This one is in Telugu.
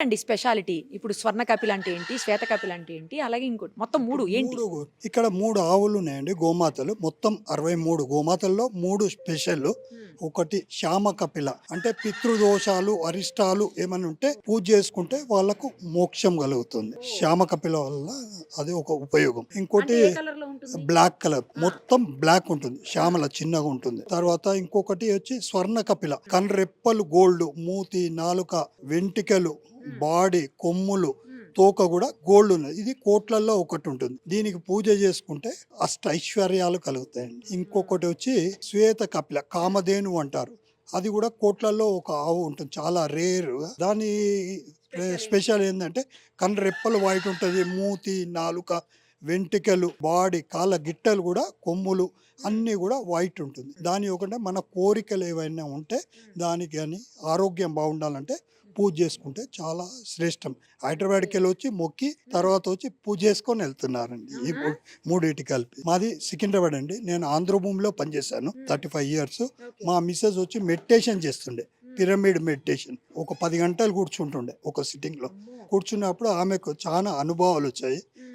అండి స్పెషాలిటీ? ఇప్పుడు స్వర్ణ కపిల్ అంటే ఏంటి? శ్వేత కపిల్ అంటే ఏంటి? అలాగే ఇంకోటి మొత్తం ఇప్పుడు 3 ఏంటి? ఇక్కడ 3 ఆవులున్నాయండి గోమాతలు. మొత్తం 63 గోమాతల్లో 3 స్పెషల్. హ్మ్. ఒకటి శ్యామ కపిల. అంటే పితృదోషాలు, అరిష్టాలు ఏమైనా ఉంటే పూజ చేసుకుంటే వాళ్ళకు మోక్షం కలుగుతుంది. ఓహ్! శ్యామ కపిల వల్ల అది ఒక ఉపయోగం. అంటే ఇంకోటి ఏ కలర్‌లో ఉంటుంది? Black colour. ఆ! మొత్తం బ్లాక్ ఉంటుంది. ఆ! శ్యామల చిన్నగా ఉంటుంది. తర్వాత ఇంకొకటి వచ్చి స్వర్ణ కపిల. కనురెప్పలు గోల్డ్, మూతి, నాలుక, వెంట్రుకలు, హ్మ్. బాడీ, కొమ్ములు, హ్మ్. తోక కూడా గోల్డ్ ఉన్నది. ఇది కోట్లల్లో ఒకటి ఉంటుంది. దీనికి పూజ చేసుకుంటే అష్ట ఐశ్వర్యాలు కలుగుతాయండి. ఇంకొకటి వచ్చి శ్వేత కపిల, కామధేను అంటారు. అది కూడా కోట్లల్లో ఒక ఆవు ఉంటుంది. చాలా రేర్. దాని స్పెషల్ ఏంటి? స్పెషల్ ఏంటంటే కనురెప్పలు వైట్ ఉంటుంది. మూతి, నాలుక, వెంట్రుకలు, బాడీ, కాళ్ళ గిట్టలు కూడా, కొమ్ములు హ్మ్. అన్నీ కూడా వైట్ ఉంటుంది. దాని ఒకటే మన కోరికలు ఏవైనా ఉంటే హ్మ్. దానికి కానీ ఆరోగ్యం బాగుండాలంటే పూజ చేసుకుంటే చాలా శ్రేష్టం. హైదరాబాద్కి ఓహ్! వెళ్ళి వచ్చి మొక్కి హ్మ్. తర్వాత వచ్చి పూజ చేసుకొని వెళ్తున్నారండి. ఈ అవునా? మూడింటి కలిపి. మాది సికింద్రాబాద్ అండి. నేను ఆంధ్రభూమిలో పనిచేశాను హ్మ్. 35 ఇయర్స్. ఓకే. మా మిస్సెస్ వచ్చి మెడిటేషన్ చేస్తుండే. హ్మ్. Pyramid meditation. ఒక 10 గంటలు కూర్చుంటుండే ఒక సిట్టింగ్‌లో. అమ్మో! కూర్చున్నప్పుడు ఆమెకు చాలా అనుభవాలు వచ్చాయి. హ్మ్.